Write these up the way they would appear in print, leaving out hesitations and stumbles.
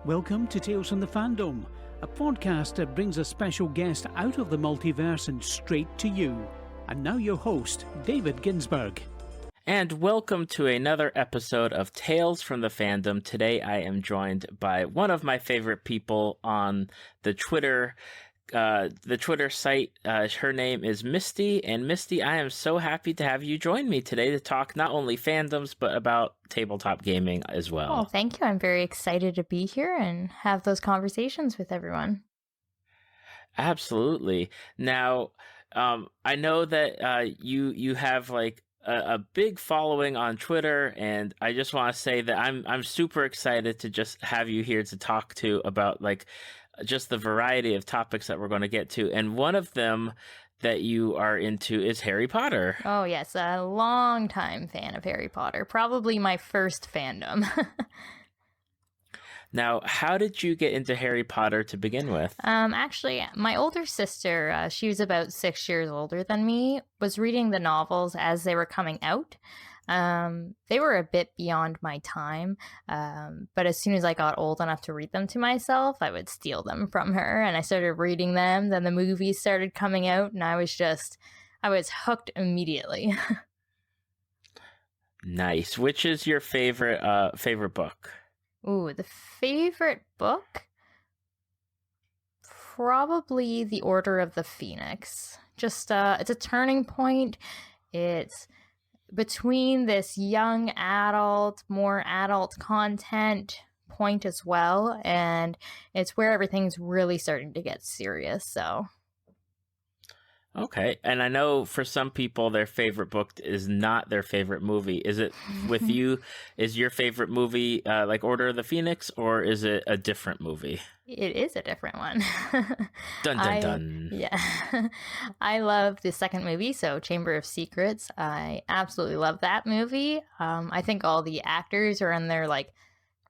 Welcome to Tales from the Fandom, a podcast that brings a special guest out of the multiverse and straight to you. And now your host, David Ginsburg. And welcome to another episode of Tales from the Fandom. Today I am joined by one of my favorite people on the Twitter site. Her name is Mysty. And Mysty, I am so happy to have you join me today to talk not only fandoms, but about tabletop gaming as well. Oh, thank you. I'm very excited to be here and have those conversations with everyone. Absolutely. Now, I know that you have like a big following on Twitter, and I just want to say that I'm super excited to just have you here to talk to about like just the variety of topics that we're going to get to. And one of them that you are into is Harry Potter. Oh, yes. A long time fan of Harry Potter. Probably my first fandom. Now, how did you get into Harry Potter to begin with? Actually, my older sister, she was about 6 years older than me, was reading the novels as they were coming out. They were a bit beyond my time, but as soon as I got old enough to read them to myself, I would steal them from her, and I started reading them. Then the movies started coming out, and I was hooked immediately. Nice. Which is your favorite book? Ooh, the favorite book? Probably The Order of the Phoenix. Just, it's a turning point. It's between this young adult, more adult content point as well, and it's where everything's really starting to get serious, so. Okay, and I know for some people their favorite book is not their favorite movie. Is it with you? Is your favorite movie like Order of the Phoenix, or is it a different movie? It is a different one. Dun dun dun. Yeah. I love the second movie, so Chamber of Secrets. I absolutely love that movie. I think all the actors are in their like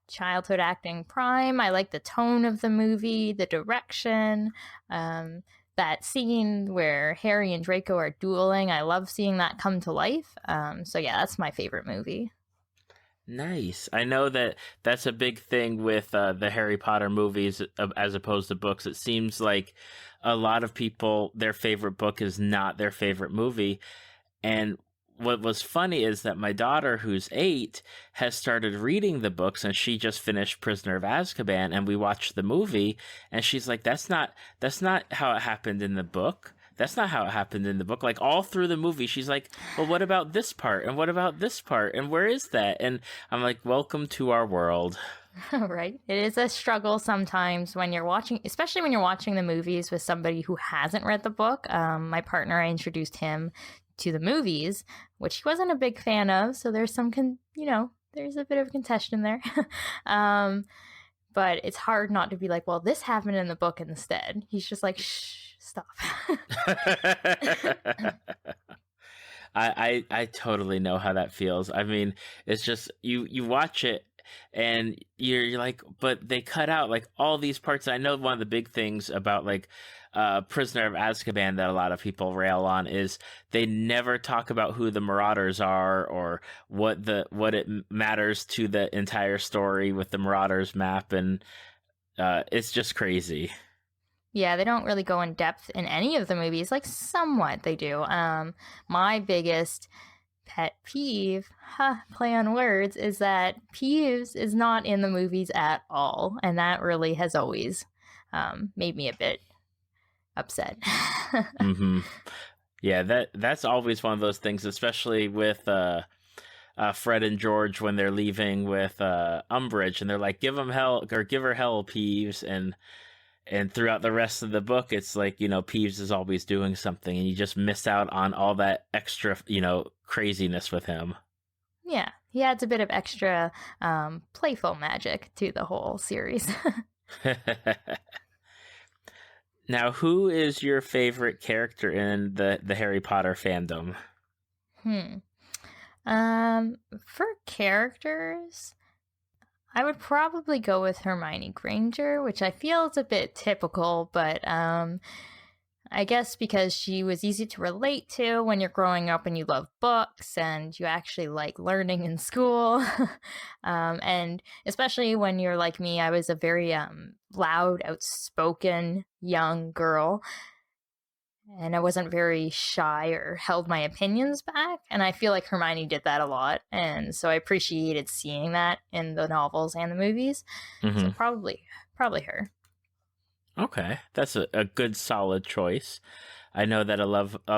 childhood acting prime. I like the tone of the movie, the direction. That scene where Harry and Draco are dueling, I love seeing that come to life. So yeah, that's my favorite movie. Nice. I know that that's a big thing with the Harry Potter movies as opposed to books. It seems like a lot of people, their favorite book is not their favorite movie. And what was funny is that my daughter, who's 8, has started reading the books, and she just finished Prisoner of Azkaban, and we watched the movie, and she's like, that's not how it happened in the book. That's not how it happened in the book. Like, all through the movie, she's like, well, what about this part? And what about this part? And where is that? And I'm like, welcome to our world. Right. It is a struggle sometimes when you're watching, especially when you're watching the movies with somebody who hasn't read the book. My partner, I introduced him to the movies, which he wasn't a big fan of. So there's some, there's a bit of contention there. But it's hard not to be like, well, this happened in the book instead. He's just like, shh, stop. I totally know how that feels. I mean, it's just, you watch it and you're like, but they cut out like all these parts. I know one of the big things about like Prisoner of Azkaban that a lot of people rail on is they never talk about who the Marauders are or what it matters to the entire story with the Marauders map, and it's just crazy. Yeah, they don't really go in depth in any of the movies. Like, somewhat they do. My biggest pet peeve, play on words, is that Peeves is not in the movies at all. And that really has always made me a bit upset. Mm-hmm. Yeah, that's always one of those things, especially with Fred and George when they're leaving with Umbridge, and they're like, give her hell, Peeves, and throughout the rest of the book, it's like, Peeves is always doing something, and you just miss out on all that extra, craziness with him. Yeah, he adds a bit of extra playful magic to the whole series. Now, who is your favorite character in the Harry Potter fandom? For characters, I would probably go with Hermione Granger, which I feel is a bit typical, but I guess because she was easy to relate to when you're growing up and you love books and you actually like learning in school. And especially when you're like me, I was a very loud, outspoken young girl. And I wasn't very shy or held my opinions back. And I feel like Hermione did that a lot. And so I appreciated seeing that in the novels and the movies. So probably her. Okay, that's a good solid choice. I know that a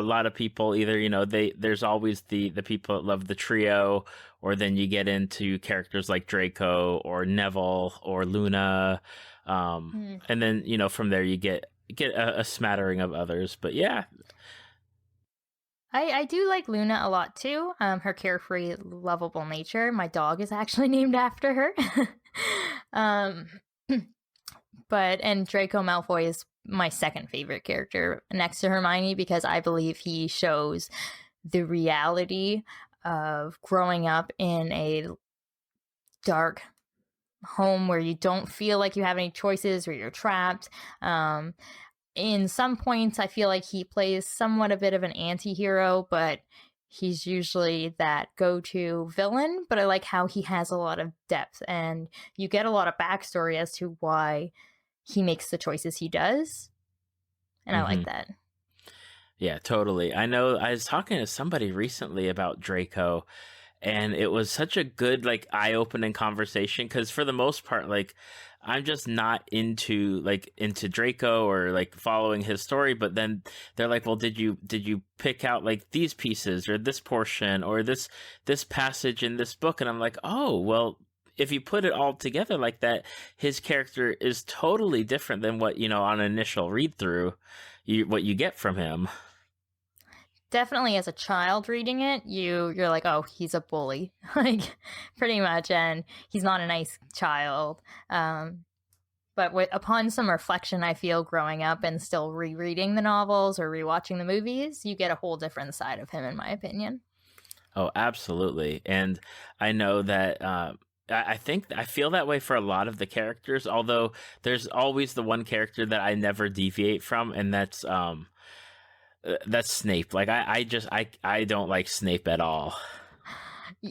lot of people either, there's always the people that love the trio, or then you get into characters like Draco or Neville or Luna. And then, from there you get a smattering of others. But yeah. I do like Luna a lot too. Her carefree, lovable nature. My dog is actually named after her. And Draco Malfoy is my second favorite character next to Hermione because I believe he shows the reality of growing up in a dark home where you don't feel like you have any choices or you're trapped. In some points, I feel like he plays somewhat a bit of an anti-hero, but he's usually that go-to villain. But I like how he has a lot of depth and you get a lot of backstory as to why he makes the choices he does. And I like that. Yeah, totally. I know I was talking to somebody recently about Draco, and it was such a good, like, eye-opening conversation because for the most part, like, I'm just not into Draco or like following his story. But then they're like, well, did you pick out like these pieces or this portion or this passage in this book? And I'm like, oh, well, if you put it all together like that, his character is totally different than what, on an initial read through, what you get from him. Definitely as a child reading it, you're like, oh, he's a bully, like pretty much, and he's not a nice child. But upon some reflection, I feel growing up and still rereading the novels or rewatching the movies, you get a whole different side of him, in my opinion. Oh, absolutely. And I know that I feel that way for a lot of the characters, although there's always the one character that I never deviate from, and that's Snape. Like I don't like Snape at all.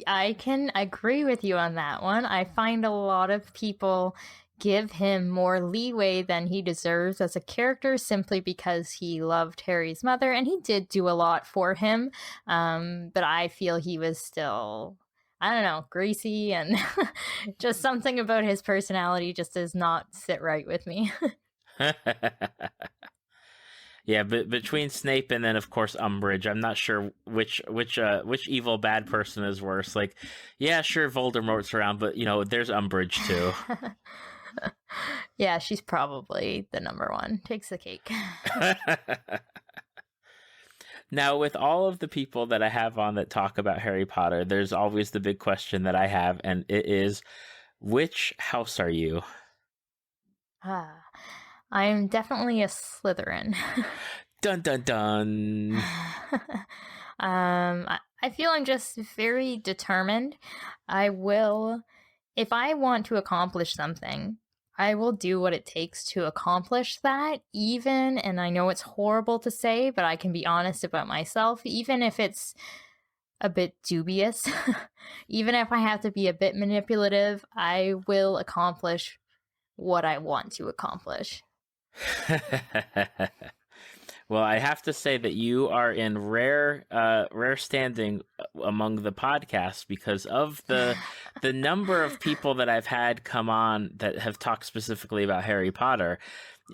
I can agree with you on that one. I find a lot of people give him more leeway than he deserves as a character simply because he loved Harry's mother, and he did do a lot for him. But I feel he was still, I don't know, greasy, and just something about his personality just does not sit right with me. Yeah, but between Snape and then of course Umbridge, I'm not sure which evil bad person is worse. Like, yeah, sure, Voldemort's around, but there's Umbridge too. Yeah, she's probably the number one. Takes the cake. Now, with all of the people that I have on that talk about Harry Potter, there's always the big question that I have, and it is, which house are you? I'm definitely a Slytherin. Dun dun dun. I feel I'm just very determined. If I want to accomplish something, I will do what it takes to accomplish that, and I know it's horrible to say, but I can be honest about myself, even if it's a bit dubious, even if I have to be a bit manipulative, I will accomplish what I want to accomplish. Well, I have to say that you are in rare standing among the podcasts because of the number of people that I've had come on that have talked specifically about Harry Potter.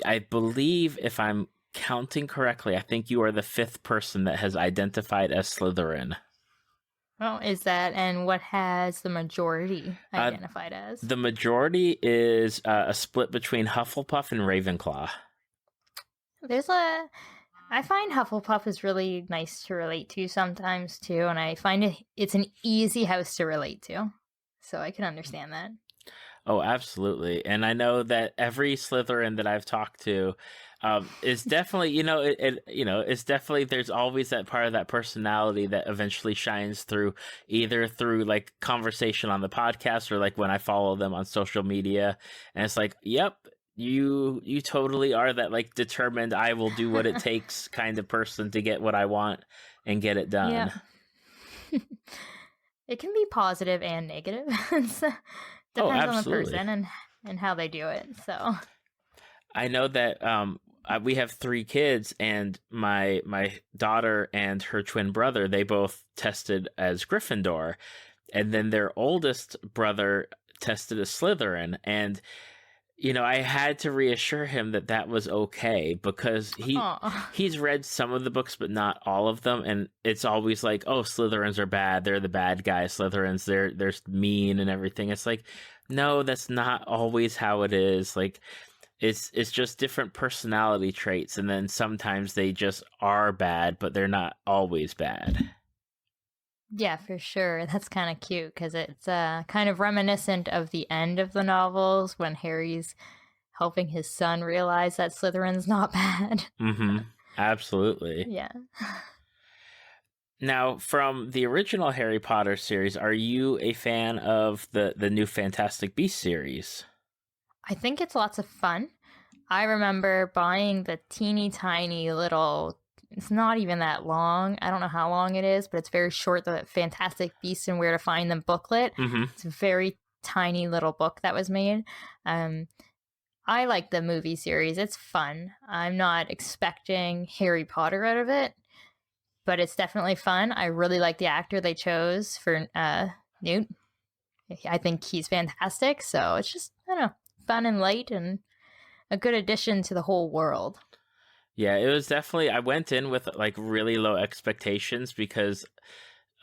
I believe, if I'm counting correctly, I think you are the 5th person that has identified as Slytherin. Oh, is that, and what has the majority identified as? The majority is a split between Hufflepuff and Ravenclaw. I find Hufflepuff is really nice to relate to sometimes too, and I find it's an easy house to relate to, so I can understand that. Oh, absolutely. And I know that every Slytherin that I've talked to is definitely, it's definitely, there's always that part of that personality that eventually shines through, either through like conversation on the podcast or like when I follow them on social media. And it's like, yep, you totally are that like determined, I will do what it takes kind of person to get what I want and get it done. Yeah. It can be positive and negative. Depends on the person and how they do it. So I know that we have 3 kids, and my daughter and her twin brother, they both tested as Gryffindor, and then their oldest brother tested as Slytherin, and I had to reassure him that that was okay, because he's read some of the books but not all of them, and it's always like, oh, Slytherins are bad, they're the bad guys, Slytherins, they're mean and everything. It's like, no, that's not always how it is. Like, it's just different personality traits, and then sometimes they just are bad, but they're not always bad. Yeah, for sure. That's kind of cute because it's kind of reminiscent of the end of the novels when Harry's helping his son realize that Slytherin's not bad. Mm-hmm. Absolutely. Yeah. Now, from the original Harry Potter series, are you a fan of the new Fantastic Beasts series? I think it's lots of fun. I remember buying the teeny tiny little, it's not even that long. I don't know how long it is, but it's very short, the Fantastic Beasts and Where to Find Them booklet. Mm-hmm. It's a very tiny little book that was made. I like the movie series. It's fun. I'm not expecting Harry Potter out of it, but it's definitely fun. I really like the actor they chose for Newt. I think he's fantastic. So it's just, I don't know, fun and light and a good addition to the whole world. Yeah, it was definitely, I went in with like really low expectations because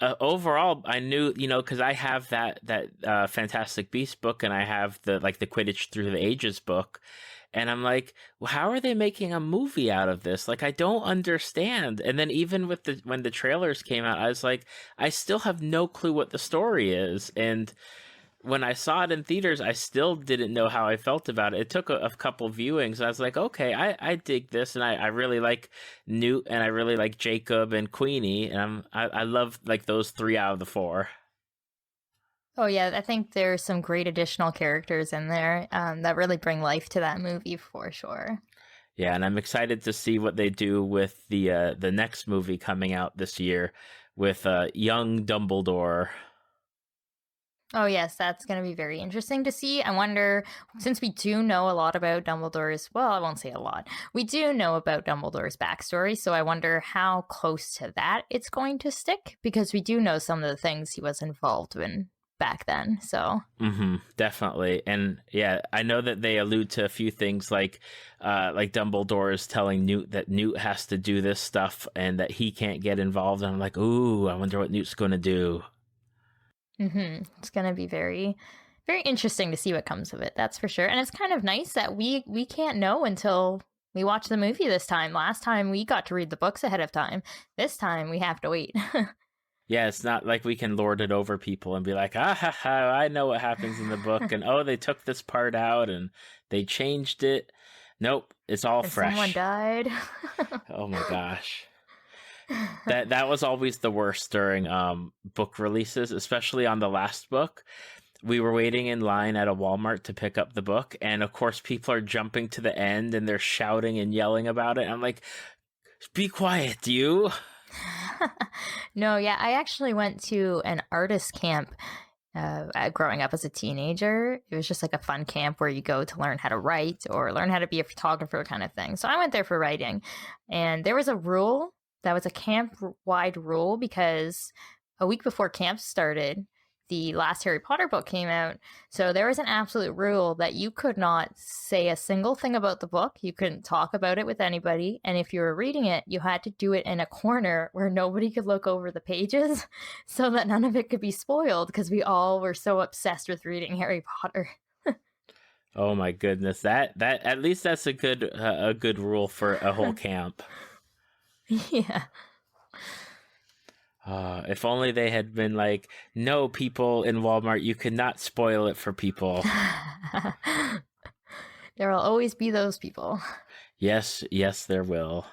overall I knew, because I have that Fantastic Beasts book, and I have the Quidditch Through the Ages book, and I'm like, well, how are they making a movie out of this? Like, I don't understand. And then even with when the trailers came out, I was like, I still have no clue what the story is. And when I saw it in theaters, I still didn't know how I felt about it. It took a couple viewings, and I was like, okay, I dig this, and I really like Newt, and I really like Jacob and Queenie, and I love like those 3 out of the 4. Oh yeah, I think there's some great additional characters in there that really bring life to that movie for sure. Yeah, and I'm excited to see what they do with the next movie coming out this year with young Dumbledore. Oh, yes, that's going to be very interesting to see. I wonder, since we do know a lot about Dumbledore's, well, I won't say a lot. We do know about Dumbledore's backstory, so I wonder how close to that it's going to stick, because we do know some of the things he was involved in back then, so. Mm-hmm, definitely. And yeah, I know that they allude to a few things like Dumbledore is telling Newt that Newt has to do this stuff and that he can't get involved. And I'm like, ooh, I wonder what Newt's going to do. Mm-hmm. It's going to be very, very interesting to see what comes of it. That's for sure. And it's kind of nice that we can't know until we watch the movie this time. Last time we got to read the books ahead of time. This time we have to wait. Yeah, it's not like we can lord it over people and be like, I know what happens in the book. And, oh, they took this part out and they changed it. Nope, it's all fresh. Someone died. Oh, my gosh. That was always the worst during book releases, especially on the last book. We were waiting in line at a Walmart to pick up the book, and of course people are jumping to the end and they're shouting and yelling about it. I'm like, be quiet, you. No, yeah, I actually went to an artist camp growing up as a teenager. It was just like a fun camp where you go to learn how to write or learn how to be a photographer kind of thing. So I went there for writing, and there was a rule that was a camp-wide rule, because a week before camp started, the last Harry Potter book came out. So there was an absolute rule that you could not say a single thing about the book. You couldn't talk about it with anybody. And if you were reading it, you had to do it in a corner where nobody could look over the pages so that none of it could be spoiled, because we all were so obsessed with reading Harry Potter. Oh my goodness. That at least that's a good rule for a whole camp. Yeah. If only they had been like, no, people in Walmart, you could not spoil it for people. There will always be those people. Yes, there will.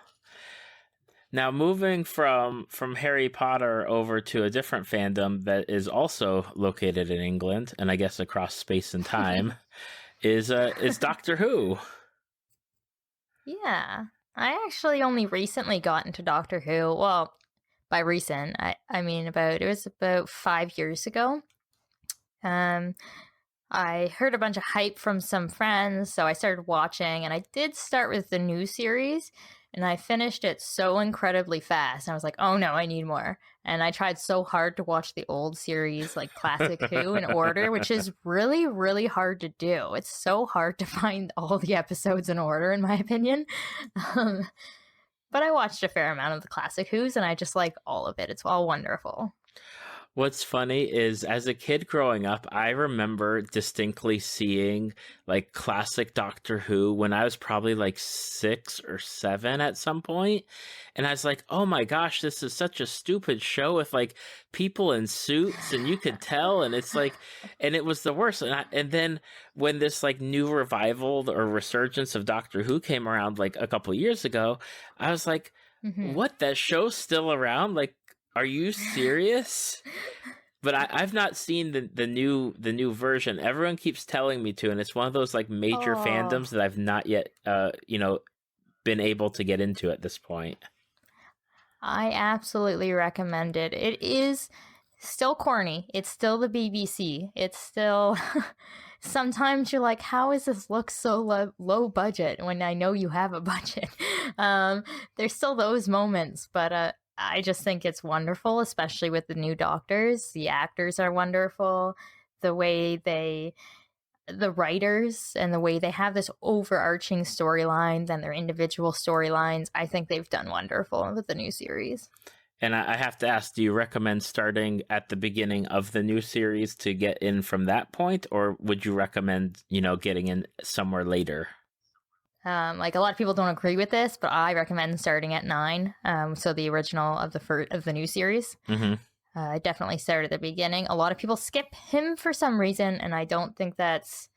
Now, moving from Harry Potter over to a different fandom that is also located in England, and I guess across space and time, is Doctor Who. Yeah. I actually only recently got into Doctor Who. Well, by recent, I mean it was about 5 years ago. I heard a bunch of hype from some friends, so I started watching, and I did start with the new series, and I finished it so incredibly fast. I was like, oh no, I need more. And I tried so hard to watch the old series, like Classic Who, in order, which is really, really hard to do. It's so hard to find all the episodes in order, in my opinion. But I watched a fair amount of the Classic Who's, and I just like all of it. It's all wonderful. What's funny is, as a kid growing up, I remember distinctly seeing like classic Doctor Who when I was probably like 6 or 7 at some point. And I was like, oh my gosh, this is such a stupid show with like people in suits, and you could tell. And it's like, and it was the worst. And then when this like new revival or resurgence of Doctor Who came around like a couple years ago, I was like, what, that show's still around? Like, are you serious? But I've not seen the new version. Everyone keeps telling me to, and it's one of those like major fandoms that I've not yet been able to get into at this point. I absolutely recommend it. It is still corny. It's still the BBC. It's still sometimes you're like, how is this look so low budget when I know you have a budget? There's still those moments, but I just think it's wonderful, especially with the new Doctors. The actors are wonderful. The way the writers and the way they have this overarching storyline than their individual storylines, I think they've done wonderful with the new series. And I have to ask, do you recommend starting at the beginning of the new series to get in from that point, or would you recommend, getting in somewhere later? Like a lot of people don't agree with this, but I recommend starting at 9. So the original of the new series. Mm-hmm. I definitely start at the beginning. A lot of people skip him for some reason, and I don't think that's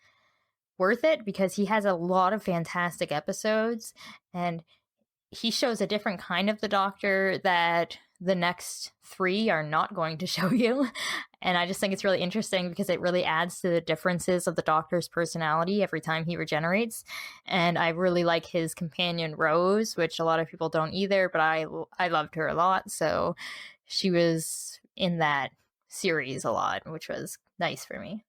worth it because he has a lot of fantastic episodes, and he shows a different kind of the Doctor that the next 3 are not going to show you. And I just think it's really interesting because it really adds to the differences of the Doctor's personality every time he regenerates. And I really like his companion Rose, which a lot of people don't either, but I loved her a lot. So she was in that series a lot, which was nice for me.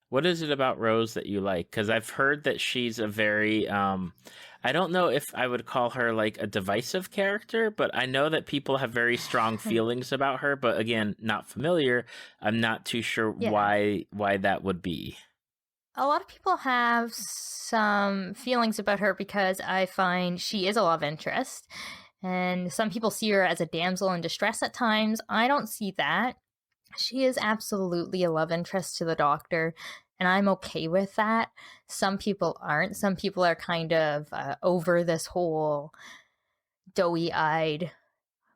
What is it about Rose that you like? Because I've heard that she's a very, I don't know if I would call her like a divisive character, but I know that people have very strong feelings about her. But again, not familiar. I'm not too sure why that would be. A lot of people have some feelings about her because I find she is a love interest. And some people see her as a damsel in distress at times. I don't see that. She is absolutely a love interest to the Doctor, and I'm okay with that. Some people aren't. Some people are kind of over this whole doughy-eyed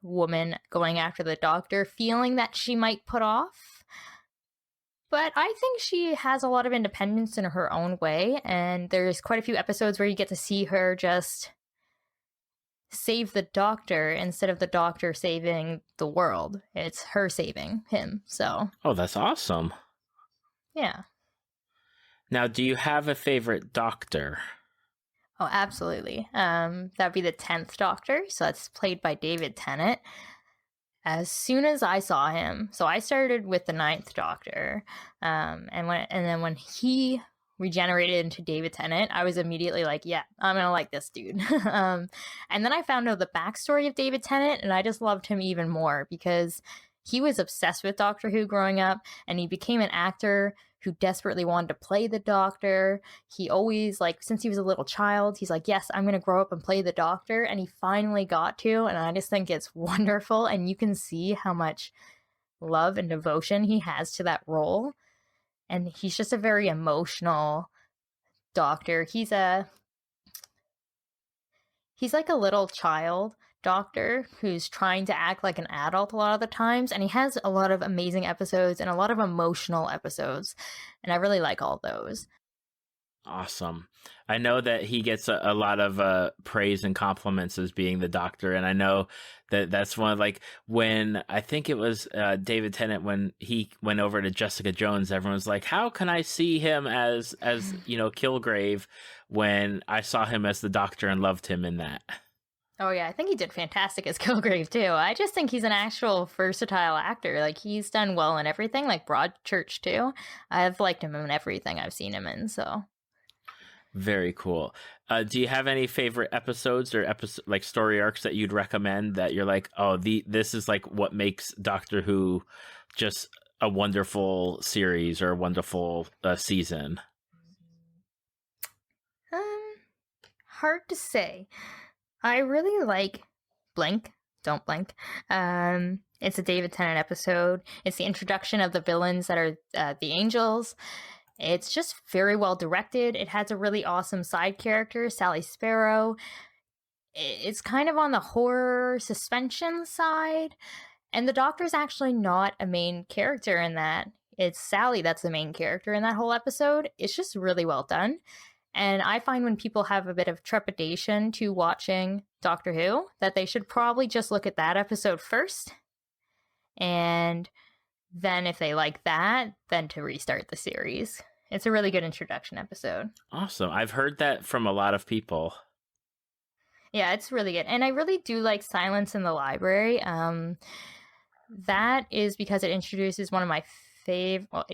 woman going after the Doctor, feeling that she might put off. But I think she has a lot of independence in her own way, and there's quite a few episodes where you get to see her just save the Doctor instead of the Doctor saving the world. It's her saving him. So that's awesome. Yeah. Now, do you have a favorite Doctor? Oh, absolutely. That'd be the 10th Doctor. So that's played by David Tennant. As soon as I saw him, so I started with the 9th Doctor, and then when he regenerated into David Tennant, I was immediately like, yeah, I'm gonna like this dude. And then I found out the backstory of David Tennant, and I just loved him even more because he was obsessed with Doctor Who growing up, and he became an actor who desperately wanted to play the Doctor. He always, like, since he was a little child, he's like, yes, I'm gonna grow up and play the Doctor, and he finally got to, and I just think it's wonderful, and you can see how much love and devotion he has to that role. And he's just a very emotional Doctor. He's like a little child Doctor who's trying to act like an adult a lot of the times. And he has a lot of amazing episodes and a lot of emotional episodes. And I really like all those. Awesome. I know that he gets a lot of praise and compliments as being the Doctor, and I know that that's one of, like, when I think it was David Tennant, when he went over to Jessica Jones, everyone's like, how can I see him as Kilgrave, when I saw him as the Doctor and loved him in that. Oh yeah, I think he did fantastic as Kilgrave too. I just think he's an actual versatile actor. Like, he's done well in everything, like Broadchurch too. I've liked him in everything I've seen him in, so. Very cool. Do you have any favorite episodes or like story arcs that you'd recommend that you're like, oh, this is like what makes Doctor Who just a wonderful series or a wonderful season? Hard to say. I really like Blink. Don't Blink. It's a David Tennant episode. It's the introduction of the villains that are the Angels. It's just very well directed. It has a really awesome side character, Sally Sparrow. It's kind of on the horror suspension side. And the Doctor's actually not a main character in that. It's Sally that's the main character in that whole episode. It's just really well done. And I find when people have a bit of trepidation to watching Doctor Who, that they should probably just look at that episode first. And then if they like that, then to restart the series. It's a really good introduction episode. Awesome. I've heard that from a lot of people. Yeah, it's really good. And I really do like Silence in the Library. That is because it introduces one of my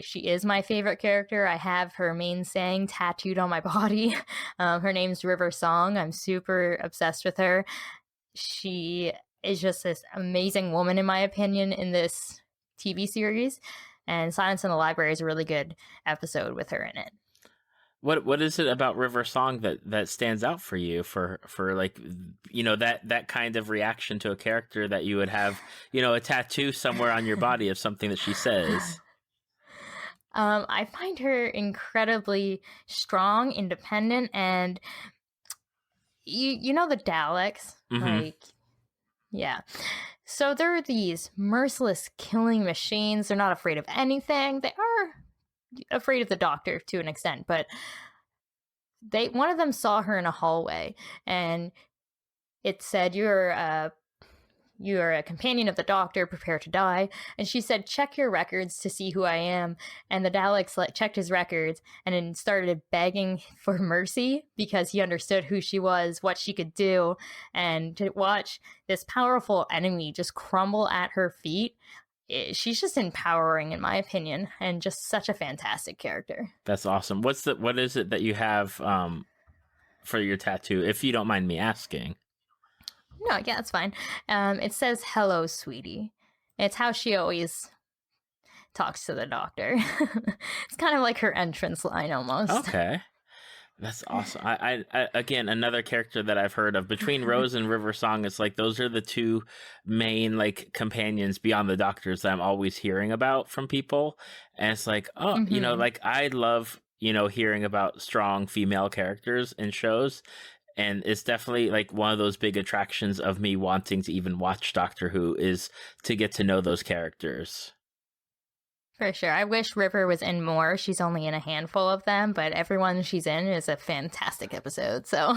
she is my favorite character. I have her main saying tattooed on my body. Her name's River Song. I'm super obsessed with her. She is just this amazing woman, in my opinion, in this TV series, and Silence in the Library is a really good episode with her in it. What is it about River Song that stands out for you for like, that kind of reaction to a character that you would have, a tattoo somewhere on your body of something that she says? I find her incredibly strong, independent, and you know the Daleks, Mm-hmm. Yeah. So they're these merciless killing machines. They're not afraid of anything. They are afraid of the Doctor to an extent, but one of them saw her in a hallway, and it said, you're a companion of the Doctor, prepare to die. And she said, check your records to see who I am. And the Daleks checked his records and then started begging for mercy because he understood who she was, what she could do. And to watch this powerful enemy just crumble at her feet, she's just empowering, in my opinion, and just such a fantastic character. That's awesome. What is it that you have for your tattoo, if you don't mind me asking? No, yeah, that's fine. It says, hello, sweetie. It's how she always talks to the Doctor. It's kind of like her entrance line almost. Okay. That's awesome. I again, another character that I've heard of between Rose and River Song. It's like those are the two main like companions beyond the Doctors that I'm always hearing about from people. And it's like, oh, Mm-hmm. like I love, hearing about strong female characters in shows. And it's definitely like one of those big attractions of me wanting to even watch Doctor Who is to get to know those characters. For sure. I wish River was in more. She's only in a handful of them, but everyone she's in is a fantastic episode. So,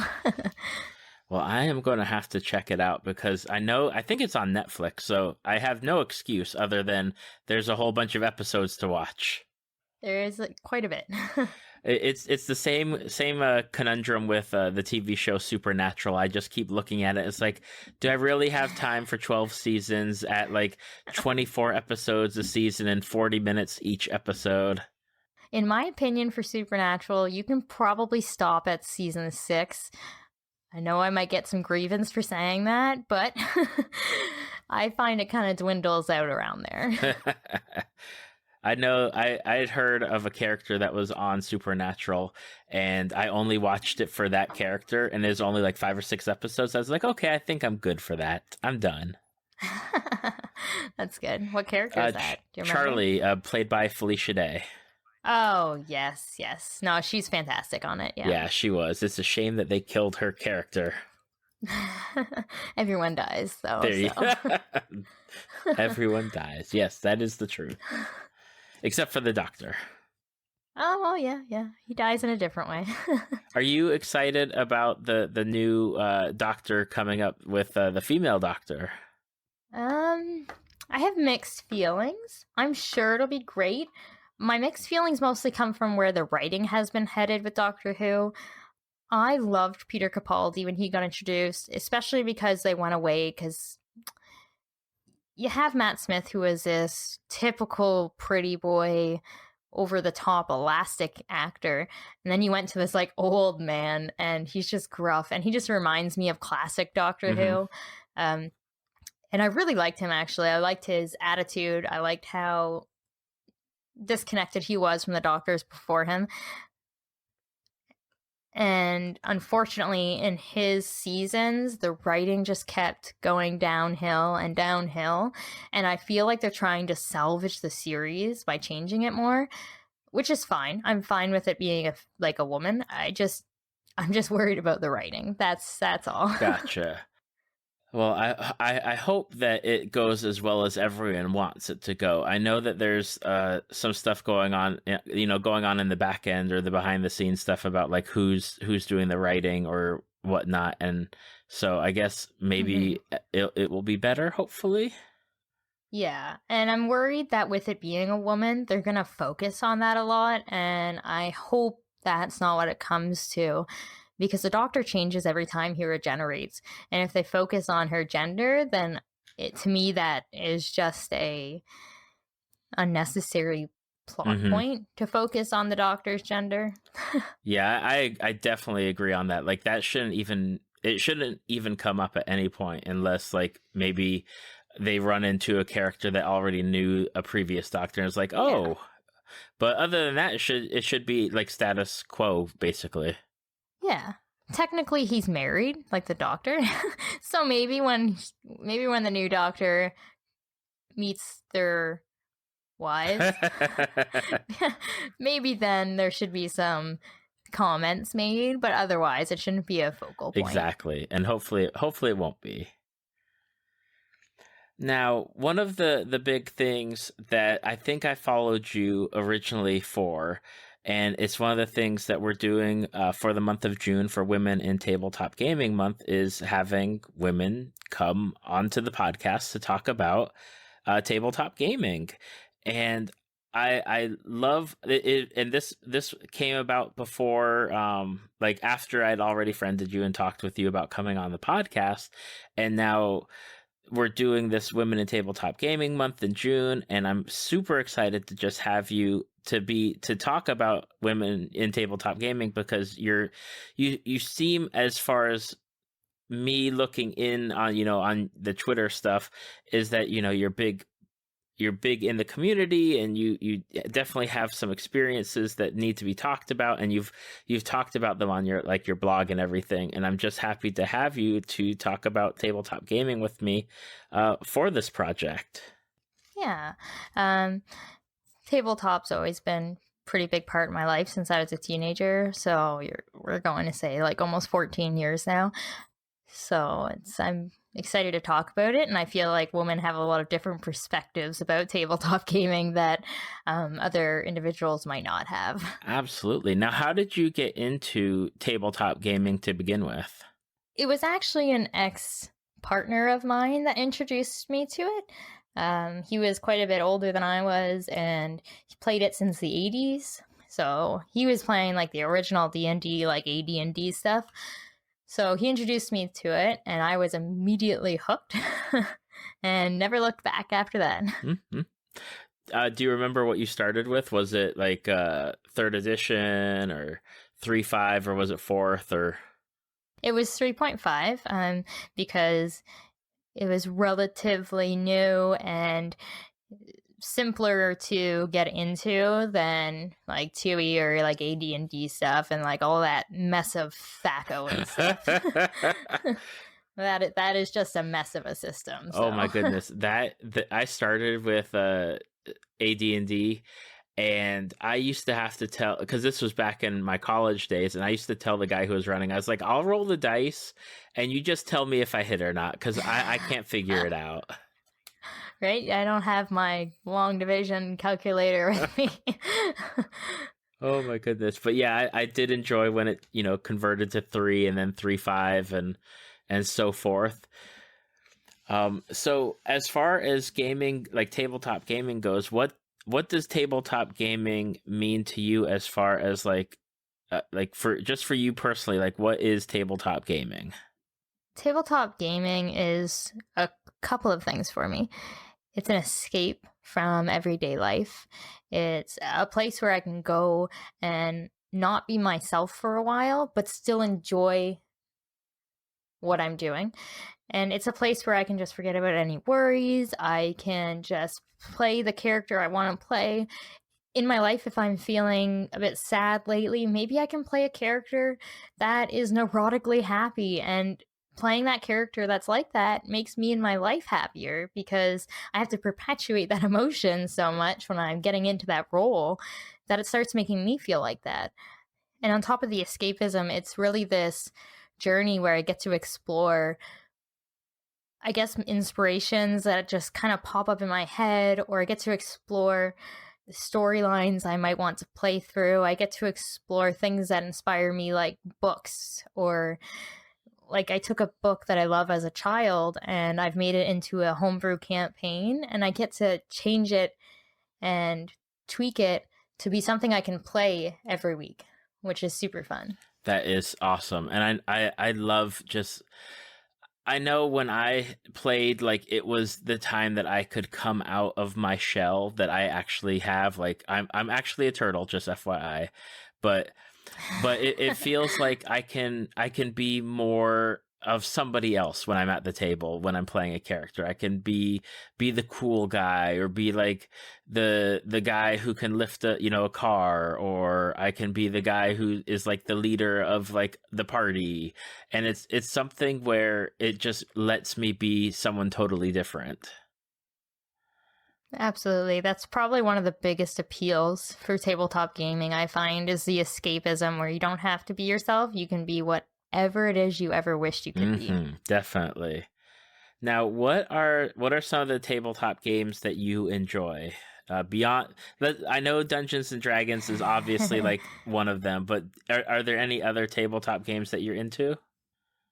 well, I am going to have to check it out because I think it's on Netflix. So I have no excuse other than there's a whole bunch of episodes to watch. There is quite a bit. It's the same conundrum with the TV show Supernatural. I just keep looking at it. It's like, do I really have time for 12 seasons at like 24 episodes a season and 40 minutes each episode? In my opinion, for Supernatural, you can probably stop at season 6. I know I might get some grievance for saying that, but I find it kind of dwindles out around there. I know I'd heard of a character that was on Supernatural, and I only watched it for that character, and there's only like 5 or 6 episodes. I was like, okay, I think I'm good for that. I'm done. That's good. What character is that? Do you remember? Charlie, played by Felicia Day. Oh, yes. No, she's fantastic on it, yeah. Yeah, she was. It's a shame that they killed her character. Everyone dies, though. There you go. Everyone dies. Yes, that is the truth. Except for the Doctor. Oh, well, yeah. He dies in a different way. Are you excited about the new doctor coming up with the female doctor? I have mixed feelings. I'm sure it'll be great. My mixed feelings mostly come from where the writing has been headed with Doctor Who. I loved Peter Capaldi when he got introduced, especially because they went away, because you have Matt Smith, who is this typical pretty boy, over the top elastic actor, and then you went to this like old man and he's just gruff, and he just reminds me of classic Doctor Who. And I really liked him, actually. I liked his attitude. I liked how disconnected he was from the doctors before him. And unfortunately, in his seasons, the writing just kept going downhill and downhill. And I feel like they're trying to salvage the series by changing it more, which is fine. I'm fine with it being a woman. I'm just worried about the writing. That's all. Gotcha. Well, I hope that it goes as well as everyone wants it to go. I know that there's some stuff going on in the back end or the behind the scenes stuff about like who's doing the writing or whatnot, and so I guess maybe it will be better, hopefully. Yeah, and I'm worried that with it being a woman, they're gonna focus on that a lot, and I hope that's not what it comes to. Because the Doctor changes every time he regenerates. And if they focus on her gender, then to me that is just a unnecessary plot point to focus on the Doctor's gender. Yeah, I definitely agree on that. Like that shouldn't even come up at any point unless like maybe they run into a character that already knew a previous Doctor and is like, oh. Yeah. But other than that, it should be like status quo, basically. Yeah. Technically he's married, like the Doctor. So maybe when the new Doctor meets their wives, maybe then there should be some comments made, but otherwise it shouldn't be a focal point. Exactly. And hopefully it won't be. Now, one of the big things that I think I followed you originally for, and it's one of the things that we're doing for the month of June for Women in Tabletop Gaming Month, is having women come onto the podcast to talk about tabletop gaming. And I love it, and this came about before, like after I'd already friended you and talked with you about coming on the podcast, and now we're doing this Women in Tabletop Gaming Month in June, and I'm super excited to just have you to talk about women in tabletop gaming, because you seem, as far as me looking in on the Twitter stuff, is that you're big in the community, and you definitely have some experiences that need to be talked about, and you've talked about them on your blog and everything, and I'm just happy to have you to talk about tabletop gaming with me for this project. Yeah. Tabletop's always been a pretty big part of my life since I was a teenager, so we're going to say like almost 14 years now. So I'm excited to talk about it, and I feel like women have a lot of different perspectives about tabletop gaming that other individuals might not have. Absolutely. Now, how did you get into tabletop gaming to begin with? It was actually an ex-partner of mine that introduced me to it. He was quite a bit older than I was, and he played it since the 80s. So he was playing like the original D&D, like AD&D stuff. So he introduced me to it, and I was immediately hooked and never looked back after that. Mm-hmm. Do you remember what you started with? Was it like 3rd edition or 3.5, or was it 4th? Or it was 3.5, because it was relatively new and simpler to get into than like 2E or like AD&D stuff and like all that mess of THAC0 and stuff. That is just a mess of a system. So. Oh my goodness. I started with AD&D, and I used to have to tell, because this was back in my college days, and I used to tell the guy who was running, I was like, I'll roll the dice and you just tell me if I hit or not, because I can't figure it out. Right? I don't have my long division calculator with me. Oh my goodness. But yeah, I did enjoy when it, converted to 3 and then 3.5 and so forth. So as far as gaming, like tabletop gaming goes, what does tabletop gaming mean to you as far as like for you personally, like what is tabletop gaming? Tabletop gaming is a couple of things for me. It's an escape from everyday life. It's a place where I can go and not be myself for a while, but still enjoy what I'm doing. And it's a place where I can just forget about any worries. I can just play the character I want to play. In my life, if I'm feeling a bit sad lately, maybe I can play a character that is neurotically happy, and playing that character that's like that makes me in my life happier because I have to perpetuate that emotion so much when I'm getting into that role that it starts making me feel like that. And on top of the escapism, it's really this journey where I get to explore, I guess, inspirations that just kind of pop up in my head, or I get to explore the storylines I might want to play through. I get to explore things that inspire me, like books, or like I took a book that I love as a child and I've made it into a homebrew campaign, and I get to change it and tweak it to be something I can play every week, which is super fun. That is awesome. And I love just, I know when I played, like it was the time that I could come out of my shell that I actually have. Like I'm actually a turtle, just FYI. But it feels like I can be more of somebody else when I'm at the table, when I'm playing a character. I can be the cool guy, or be like the guy who can lift a car, or I can be the guy who is like the leader of like the party. And it's something where it just lets me be someone totally different. Absolutely. That's probably one of the biggest appeals for tabletop gaming, I find, is the escapism where you don't have to be yourself. You can be whatever it is you ever wished you could be. Definitely. Now, what are some of the tabletop games that you enjoy? Beyond, I know Dungeons and Dragons is obviously like one of them, but are there any other tabletop games that you're into?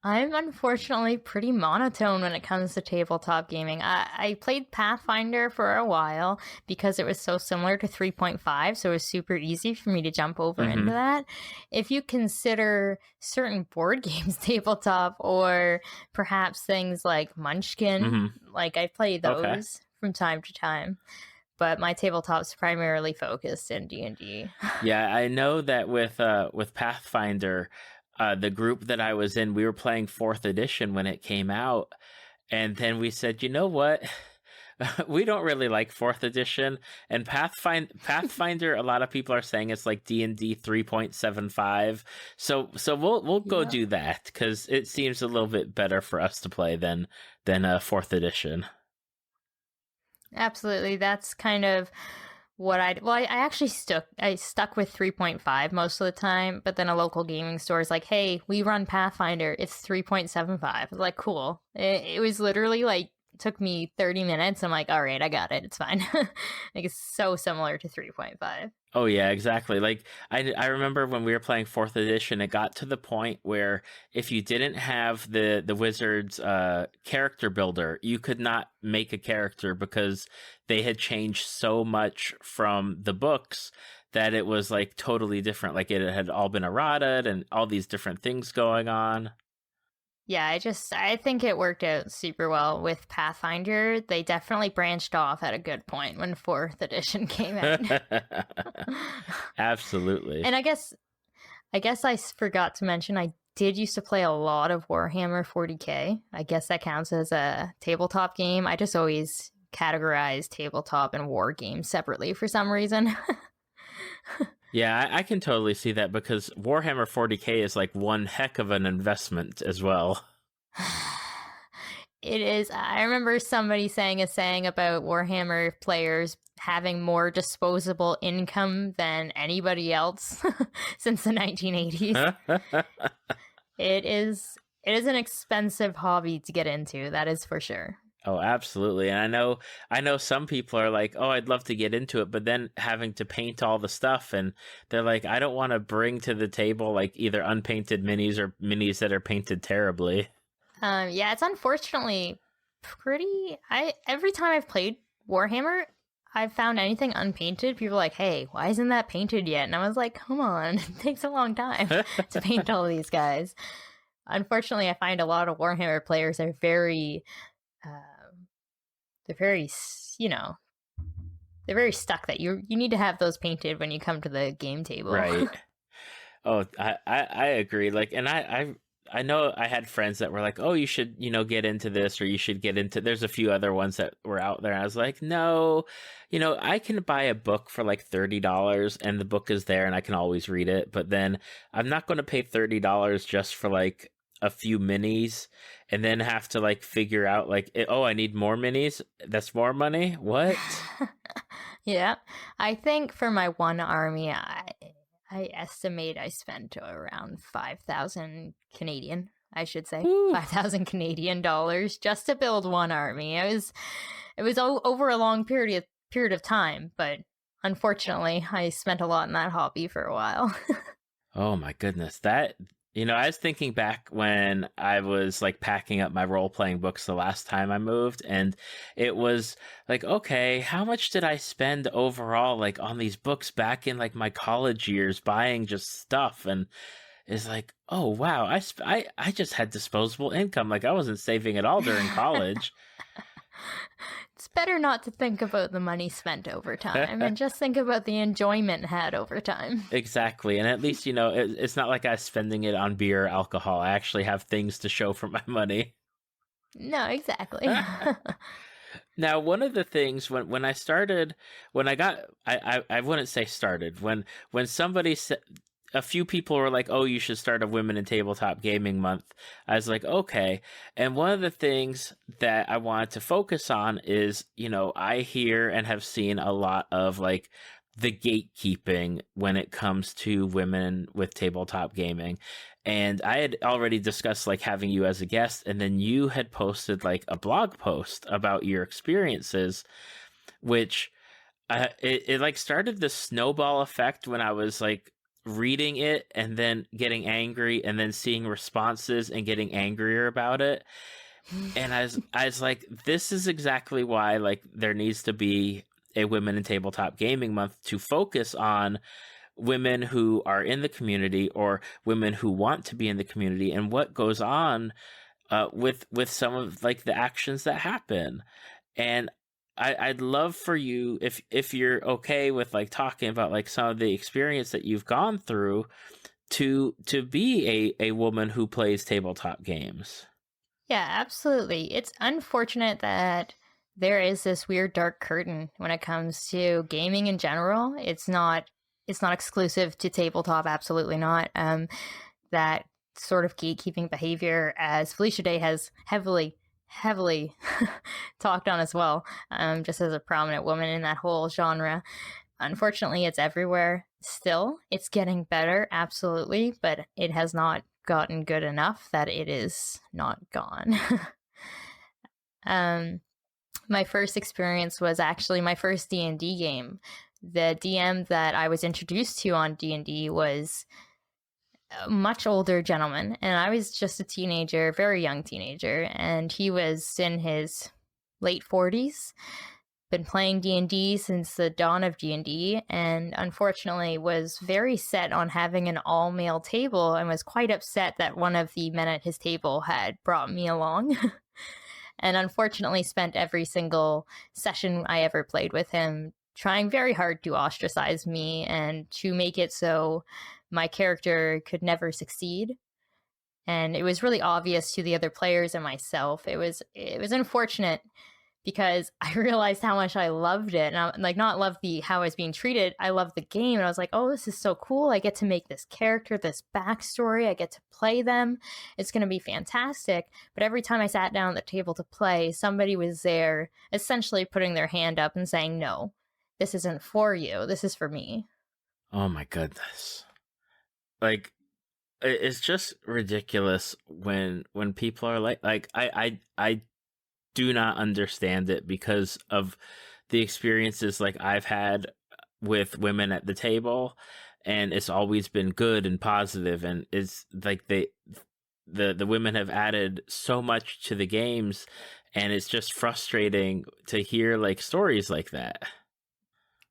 I'm unfortunately pretty monotone when it comes to tabletop gaming. I played Pathfinder for a while because it was so similar to 3.5, so it was super easy for me to jump over into that. If you consider certain board games tabletop, or perhaps things like Munchkin, like I play those from time to time. But my tabletop's primarily focused in D&D. Yeah, I know that with Pathfinder, the group that I was in, we were playing 4th edition when it came out, and then we said, you know what? We don't really like 4th edition, and Pathfinder. A lot of people are saying it's like D&D 3.75. So we'll go do that because it seems a little bit better for us to play than 4th edition. Absolutely, that's kind of what I actually stuck with 3.5 most of the time, but then a local gaming store is like, hey, we run Pathfinder, it's 3.75. I was like, cool. It was literally like, took me 30 minutes. I'm like, all right, I got it, it's fine. Like, it's so similar to 3.5. Oh yeah, exactly. Like I remember when we were playing 4th edition, it got to the point where if you didn't have the wizard's character builder, you could not make a character because they had changed so much from the books that it was like totally different. Like it had all been errated and all these different things going on. Yeah, I think it worked out super well with Pathfinder. They definitely branched off at a good point when 4th edition came out. Absolutely. And I guess I forgot to mention, I did used to play a lot of Warhammer 40K. I guess that counts as a tabletop game. I just always categorize tabletop and war games separately for some reason. Yeah, I can totally see that because Warhammer 40K is like one heck of an investment as well. It is. I remember somebody saying a saying about Warhammer players having more disposable income than anybody else since the 1980s. It is an expensive hobby to get into, that is for sure. Oh, absolutely. And I know some people are like, "Oh, I'd love to get into it," but then having to paint all the stuff and they're like, "I don't want to bring to the table like either unpainted minis or minis that are painted terribly." Yeah, it's unfortunately pretty. I every time I've played Warhammer, I've found anything unpainted. People are like, "Hey, why isn't that painted yet?" And I was like, "Come on, it takes a long time to paint all these guys." Unfortunately, I find a lot of Warhammer players are very, they're very, they're very stuck that you need to have those painted when you come to the game table. Right. Oh, I agree. Like, and I know I had friends that were like, "Oh, you should, get into this, or you should get into." There's a few other ones that were out there. I was like, "No, I can buy a book for like $30, and the book is there, and I can always read it. But then I'm not going to pay $30 just for like a few minis, and then have to like figure out like, oh, I need more minis. That's more money. What?" Yeah, I think for my one army, I estimate I spent around 5,000 Canadian, I should say, Woo. 5,000 Canadian dollars just to build one army. It was over a long period of time, but unfortunately, I spent a lot in that hobby for a while. Oh my goodness. That, I was thinking back when I was like packing up my role playing books the last time I moved, and it was like, okay, how much did I spend overall like on these books back in like my college years buying just stuff? And it's like, oh wow, I just had disposable income. Like I wasn't saving at all during college. It's better not to think about the money spent over time and just think about the enjoyment had over time. Exactly. And at least, it's not like I was spending it on beer or alcohol. I actually have things to show for my money. No, exactly. Now, one of the things when I started, when I got, I wouldn't say started, when somebody said, a few people were like, "Oh, you should start a Women in Tabletop Gaming Month." I was like, okay. And one of the things that I wanted to focus on is, I hear and have seen a lot of like the gatekeeping when it comes to women with tabletop gaming. And I had already discussed like having you as a guest, and then you had posted like a blog post about your experiences, which it like started this snowball effect when I was like reading it and then getting angry and then seeing responses and getting angrier about it. And I was like, this is exactly why like there needs to be a Women in Tabletop Gaming Month to focus on women who are in the community or women who want to be in the community and what goes on with some of like the actions that happen. And I'd love for you, if you're okay with like talking about like some of the experience that you've gone through to be a woman who plays tabletop games. Yeah, absolutely. It's unfortunate that there is this weird dark curtain when it comes to gaming in general. It's not exclusive to tabletop, absolutely not. That sort of gatekeeping behavior, as Felicia Day has heavily talked on as well, just as a prominent woman in that whole genre. Unfortunately, it's everywhere still. It's getting better, absolutely, but it has not gotten good enough that it is not gone. My first experience was actually my first D&D game. The DM that I was introduced to on D&D was a much older gentleman, and I was just a teenager, very young teenager, and he was in his late 40s, been playing D&D since the dawn of D&D, and unfortunately was very set on having an all-male table and was quite upset that one of the men at his table had brought me along. And unfortunately spent every single session I ever played with him trying very hard to ostracize me and to make it so my character could never succeed. And it was really obvious to the other players and myself. It was unfortunate because I realized how much I loved it. And I like not love how I was being treated. I loved the game. And I was like, oh, this is so cool. I get to make this character, this backstory. I get to play them. It's going to be fantastic. But every time I sat down at the table to play, somebody was there essentially putting their hand up and saying, no, this isn't for you. This is for me. Oh my goodness. Like, it's just ridiculous when people are like I do not understand it because of the experiences like I've had with women at the table, and it's always been good and positive, and it's like the women have added so much to the games, and it's just frustrating to hear like stories like that.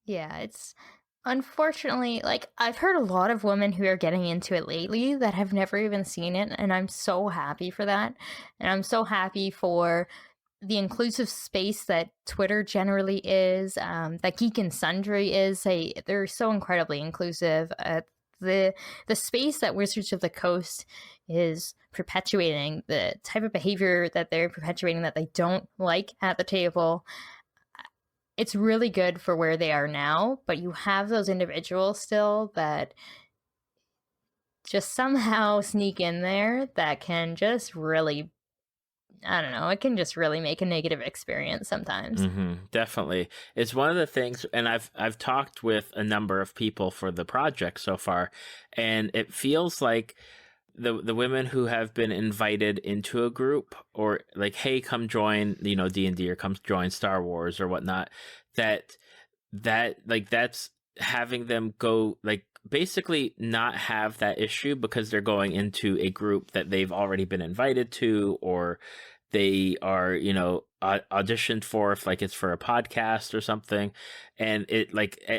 Yeah, it's unfortunately, like, I've heard a lot of women who are getting into it lately that have never even seen it, and I'm so happy for that. And I'm so happy for the inclusive space that Twitter generally is, that Geek and Sundry is. They're so incredibly inclusive. The space that Wizards of the Coast is perpetuating, the type of behavior that they're perpetuating that they don't like at the table, it's really good for where they are now, but you have those individuals still that just somehow sneak in there that can just really, I don't know, it can just really make a negative experience sometimes. Definitely. It's one of the things, and I've talked with a number of people for the project so far, and it feels like the women who have been invited into a group, or like, hey, come join, D&D, or come join Star Wars or whatnot, that like that's having them go, like, basically not have that issue because they're going into a group that they've already been invited to, or they are auditioned for, if like it's for a podcast or something, and it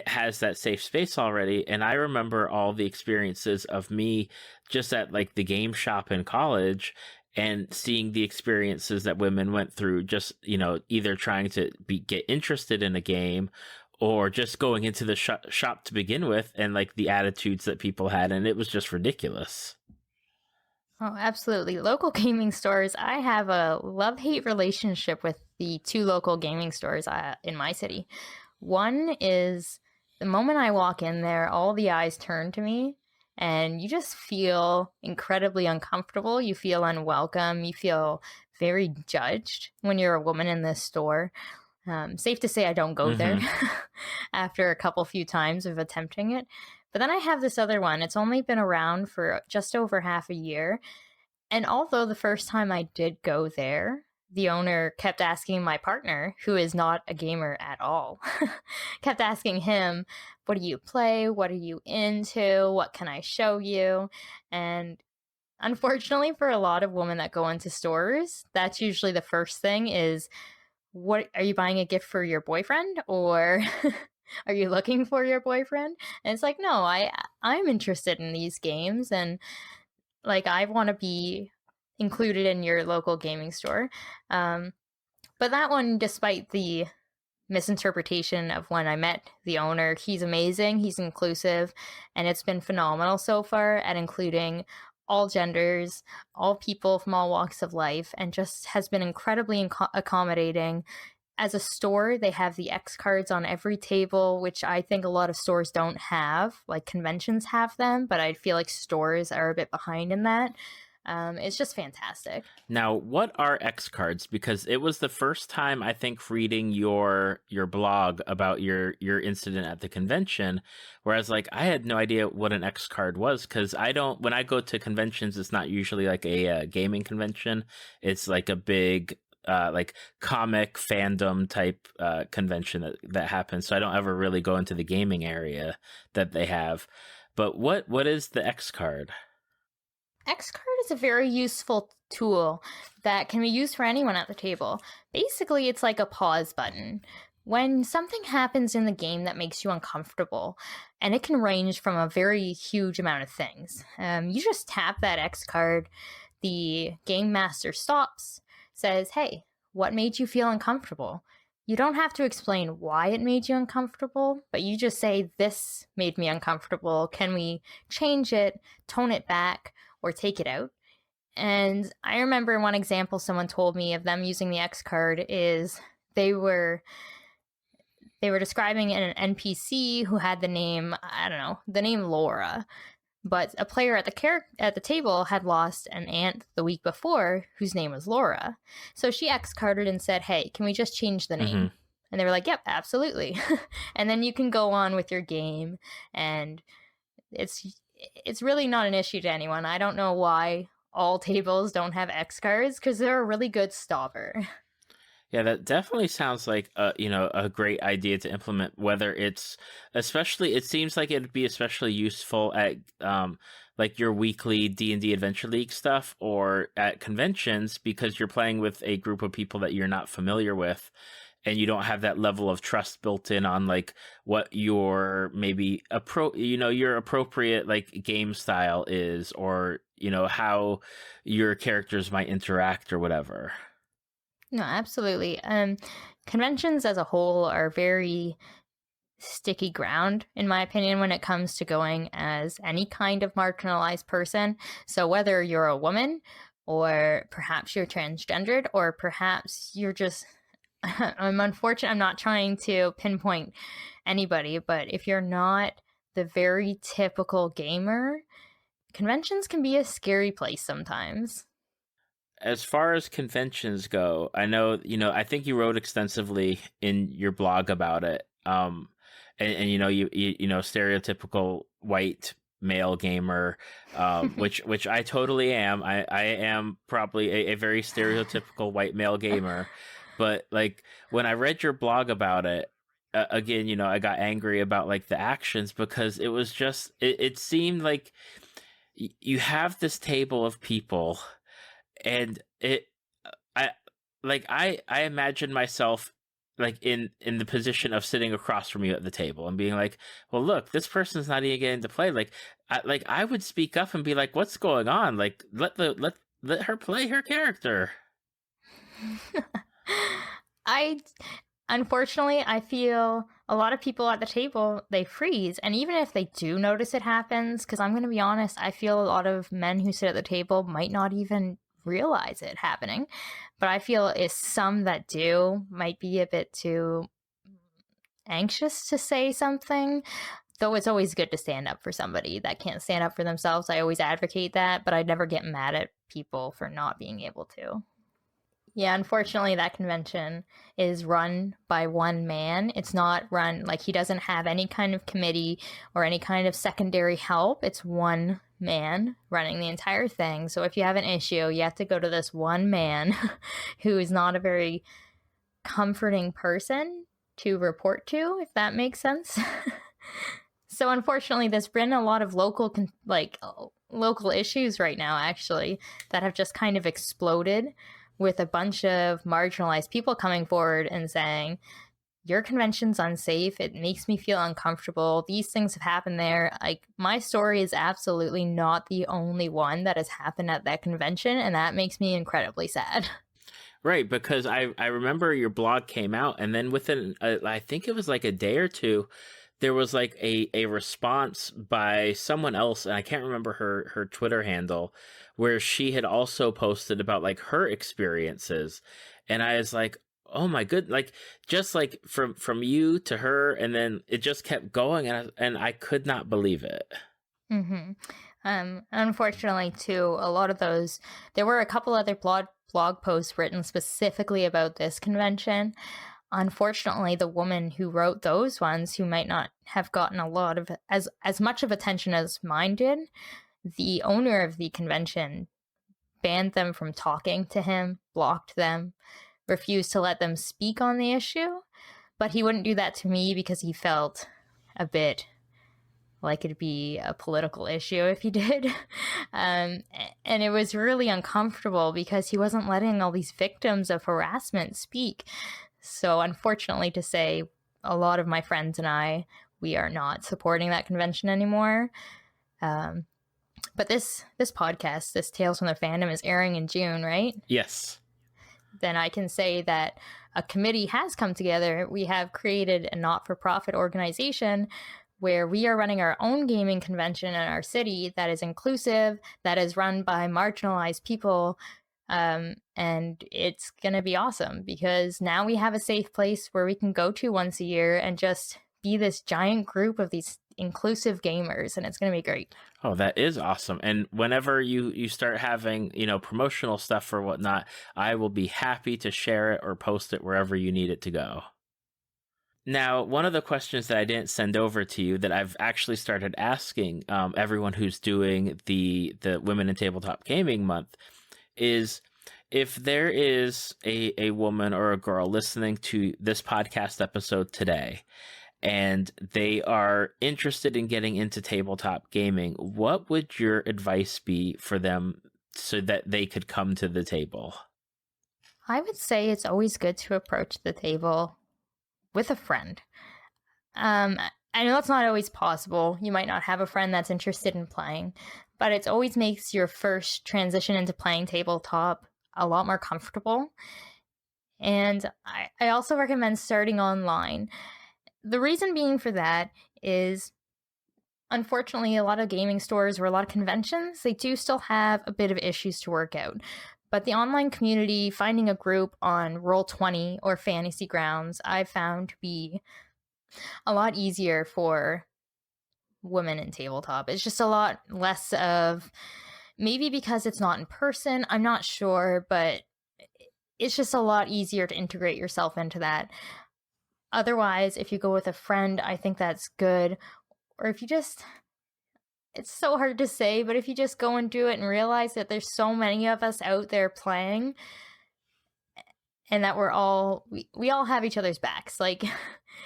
has that safe space already. And I remember all the experiences of me just at like the game shop in college, and seeing the experiences that women went through, just either trying to get interested in a game, or just going into the shop to begin with, and like the attitudes that people had, and it was just ridiculous. Oh, absolutely. Local gaming stores, I have a love-hate relationship with the two local gaming stores in my city. One is the moment I walk in there, all the eyes turn to me, and you just feel incredibly uncomfortable. You feel unwelcome. You feel very judged when you're a woman in this store. Safe to say I don't go there after a few times of attempting it. But then I have this other one. It's only been around for just over half a year. And although the first time I did go there, the owner kept asking my partner, who is not a gamer at all, kept asking him, what do you play? What are you into? What can I show you? And unfortunately, for a lot of women that go into stores, that's usually the first thing is, what are you buying a gift for your boyfriend, or are you looking for your boyfriend? And it's like, no, I'm interested in these games, and like, I want to be included in your local gaming store. But that one, despite the misinterpretation of when I met the owner, he's amazing, he's inclusive, and it's been phenomenal so far at including all genders, all people from all walks of life, and just has been incredibly accommodating. As a store, they have the X cards on every table, which I think a lot of stores don't have. Like, conventions have them, but I feel like stores are a bit behind in that. It's just fantastic. Now, what are X cards? Because it was the first time, I think, reading your blog about your incident at the convention, whereas like I had no idea what an X card was, because when I go to conventions, it's not usually like a gaming convention. It's like a big like comic fandom type convention that happens. So I don't ever really go into the gaming area that they have. But what is the X card? X card is a very useful tool that can be used for anyone at the table. Basically, it's like a pause button. When something happens in the game that makes you uncomfortable, and it can range from a very huge amount of things, you just tap that X card, the game master stops, says, hey, what made you feel uncomfortable? You don't have to explain why it made you uncomfortable, but you just say, this made me uncomfortable. Can we change it, tone it back, or take it out? And I remember one example someone told me of them using the X card is they were describing an NPC who had the name, I don't know, the name Laura. But a player at the table had lost an aunt the week before whose name was Laura. So she X-carded and said, hey, can we just change the name? And they were like, yep, absolutely. And then you can go on with your game, and it's really not an issue to anyone. I don't know why all tables don't have X cards, because they're a really good stopper. Yeah, that definitely sounds like a great idea to implement. Whether it's especially, it seems like it'd be especially useful at like your weekly D&D Adventure League stuff or at conventions because you're playing with a group of people that you're not familiar with, and you don't have that level of trust built in on like what your maybe your appropriate like game style is, or how your characters might interact or whatever. No, absolutely. Conventions as a whole are very sticky ground, in my opinion, when it comes to going as any kind of marginalized person. So whether you're a woman, or perhaps you're transgendered, or perhaps you're just, I'm unfortunate, I'm not trying to pinpoint anybody, but if you're not the very typical gamer, conventions can be a scary place sometimes. As far as conventions go, I know, I think you wrote extensively in your blog about it. And stereotypical white male gamer, which I totally am. I am probably a very stereotypical white male gamer. But like when I read your blog about it, again, I got angry about like the actions because it was just, it seemed like you have this table of people and I imagine myself like in the position of sitting across from you at the table and being like, well, look, this person's not even getting to play. I would speak up and be like, what's going on? Like let her play her character. I Unfortunately, I feel a lot of people at the table, they freeze. And even if they do notice it happens, because I'm going to be honest, I feel a lot of men who sit at the table might not even realize it happening. But I feel is some that do might be a bit too anxious to say something. Though it's always good to stand up for somebody that can't stand up for themselves. I always advocate that, but I never get mad at people for not being able to. Yeah, unfortunately, that convention is run by one man. It's not run, like, he doesn't have any kind of committee or any kind of secondary help. It's one man running the entire thing. So if you have an issue, you have to go to this one man who is not a very comforting person to report to, if that makes sense. So unfortunately, there's been a lot of local issues right now, actually, that have just kind of exploded with a bunch of marginalized people coming forward and saying, your convention's unsafe. It makes me feel uncomfortable. These things have happened there. Like, my story is absolutely not the only one that has happened at that convention, and that makes me incredibly sad. Right, because I remember your blog came out, and then within, I think it was like a day or two, there was like a response by someone else, and I can't remember her Twitter handle, where she had also posted about like her experiences. And I was like, oh my good, like just like from you to her, and then it just kept going, and I could not believe it. Mm-hmm. Unfortunately, too, a lot of those, there were a couple other blog posts written specifically about this convention. Unfortunately, the woman who wrote those ones, who might not have gotten a lot of as much of attention as mine did, the owner of the convention banned them from talking to him, blocked them, refused to let them speak on the issue. But he wouldn't do that to me because he felt a bit like it'd be a political issue if he did. And it was really uncomfortable because he wasn't letting all these victims of harassment speak. So unfortunately to say, a lot of my friends and I, we are not supporting that convention anymore. But this podcast, this Tales from the Fandom, is airing in June, right? Yes. Then I can say that a committee has come together. We have created a not-for-profit organization where we are running our own gaming convention in our city that is inclusive, that is run by marginalized people. And it's going to be awesome because now we have a safe place where we can go to once a year and just be this giant group of these inclusive gamers, and it's going to be great. Oh, that is awesome. And whenever you start having, promotional stuff or whatnot, I will be happy to share it or post it wherever you need it to go. Now, one of the questions that I didn't send over to you that I've actually started asking everyone who's doing the Women in Tabletop Gaming Month is if there is a woman or a girl listening to this podcast episode today and they are interested in getting into tabletop gaming, what would your advice be for them so that they could come to the table? I would say it's always good to approach the table with a friend. I know that's not always possible. You might not have a friend that's interested in playing, but it always makes your first transition into playing tabletop a lot more comfortable. And I also recommend starting online. The reason being for that is, unfortunately, a lot of gaming stores or a lot of conventions, they do still have a bit of issues to work out. But the online community, finding a group on Roll20 or Fantasy Grounds, I've found to be a lot easier for women in tabletop. It's just a lot less of, maybe because it's not in person, I'm not sure, but it's just a lot easier to integrate yourself into that. Otherwise, if you go with a friend, I think that's good. Or if you just, it's so hard to say, but if you just go and do it and realize that there's so many of us out there playing and that we all have each other's backs. Like,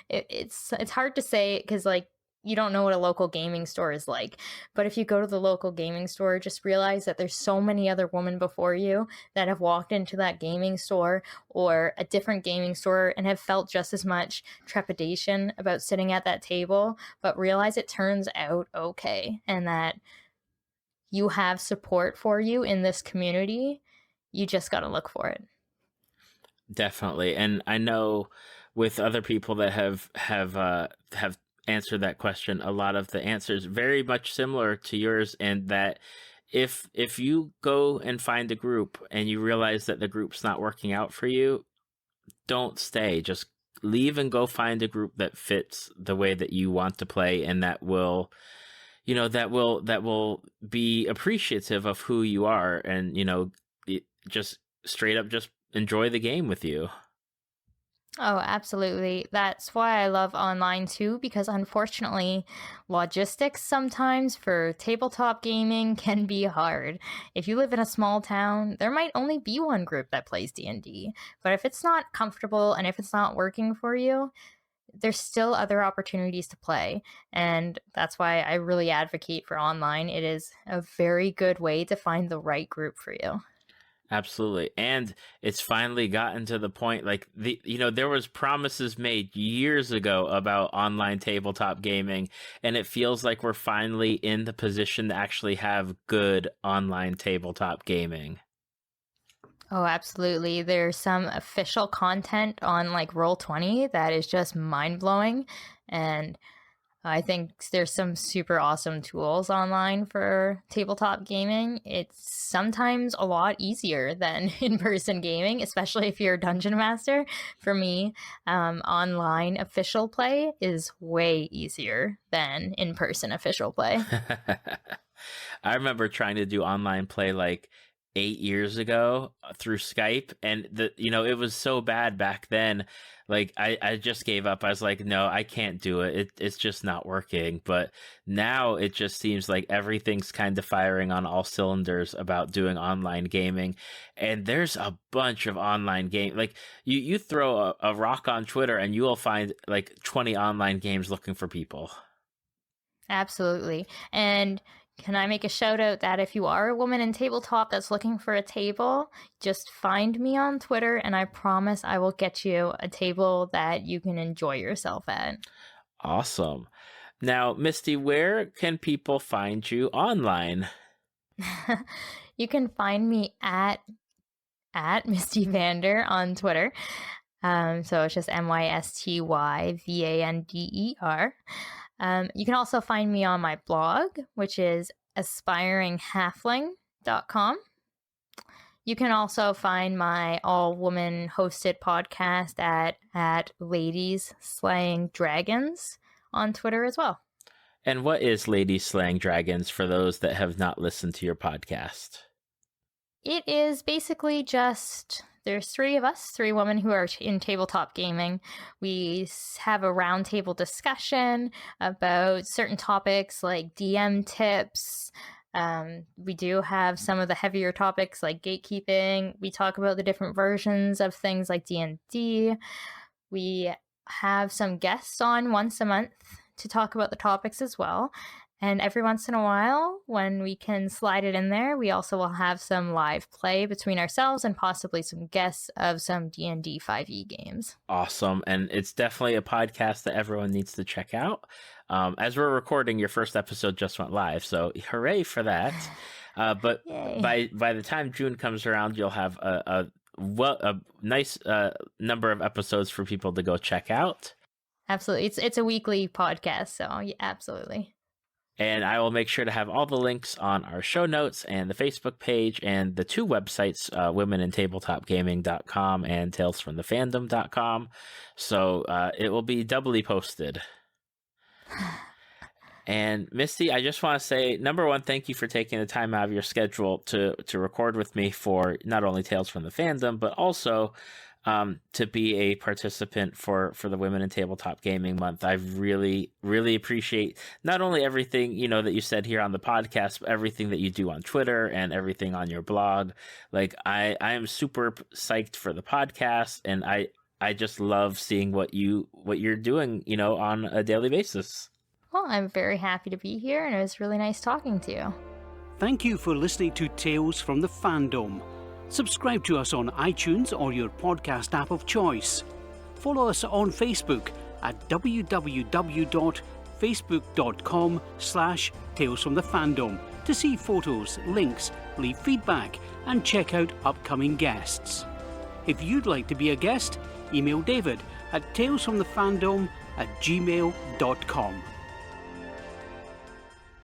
it's hard to say because, like, you don't know what a local gaming store is like. But if you go to the local gaming store, just realize that there's so many other women before you that have walked into that gaming store or a different gaming store and have felt just as much trepidation about sitting at that table, but realize it turns out okay and that you have support for you in this community. You just got to look for it. Definitely. And I know with other people that have answered that question, a lot of the answers very much similar to yours, and that if you go and find a group and you realize that the group's not working out for you, don't stay. Just leave and go find a group that fits the way that you want to play and that will be appreciative of who you are and just straight up just enjoy the game with you. Oh, absolutely. That's why I love online too, because unfortunately, logistics sometimes for tabletop gaming can be hard. If you live in a small town, there might only be one group that plays D&D. But if it's not comfortable and if it's not working for you, there's still other opportunities to play. And that's why I really advocate for online. It is a very good way to find the right group for you. Absolutely. And it's finally gotten to the point, like, there was promises made years ago about online tabletop gaming, and it feels like we're finally in the position to actually have good online tabletop gaming. Oh, absolutely. There's some official content on like Roll20 that is just mind-blowing, and I think there's some super awesome tools online for tabletop gaming. It's sometimes a lot easier than in-person gaming, especially if you're a dungeon master. For me, online official play is way easier than in-person official play. I remember trying to do online play like 8 years ago through Skype, and it was so bad back then. Like I just gave up. I was like, no, I can't do it. It's just not working. But now it just seems like everything's kind of firing on all cylinders about doing online gaming. And there's a bunch of online game. Like you throw a rock on Twitter and you will find like 20 online games looking for people. Absolutely. And can I make a shout out that if you are a woman in tabletop that's looking for a table, just find me on Twitter and I promise I will get you a table that you can enjoy yourself at. Awesome. Now, Misty, where can people find you online? You can find me at Misty Vander on Twitter. So it's just MYSTYVANDER. You can also find me on my blog, which is aspiringhalfling.com. You can also find my all-woman hosted podcast at Ladies Slaying Dragons on Twitter as well. And what is Ladies Slaying Dragons for those that have not listened to your podcast? It is basically just, there's three of us, three women who are in tabletop gaming. We have a roundtable discussion about certain topics like DM tips, We do have some of the heavier topics like gatekeeping. We talk about the different versions of things like D&D. We have some guests on once a month to talk about the topics as well. And every once in a while, when we can slide it in there, we also will have some live play between ourselves and possibly some guests of some D&D 5e games. Awesome. And it's definitely a podcast that everyone needs to check out. As we're recording, your first episode just went live, so hooray for that. But by the time June comes around, you'll have a nice number of episodes for people to go check out. Absolutely. It's a weekly podcast, so yeah, absolutely. And I will make sure to have all the links on our show notes and the Facebook page and the two websites, womenintabletopgaming.com and talesfromthefandom.com. So it will be doubly posted. And Misty, I just want to say, number one, thank you for taking the time out of your schedule to record with me for not only Tales from the Fandom, but also to be a participant for the Women in Tabletop Gaming Month. I really, really appreciate not only everything, that you said here on the podcast, but everything that you do on Twitter and everything on your blog. Like, I am super psyched for the podcast, and I just love seeing what you're doing, on a daily basis. Well, I'm very happy to be here, and it was really nice talking to you. Thank you for listening to Tales from the Fandom. Subscribe to us on iTunes or your podcast app of choice. Follow us on Facebook at www.facebook.com/talesfromthefandom to see photos, links, leave feedback, and check out upcoming guests. If you'd like to be a guest, email David at talesfromthefandom@gmail.com.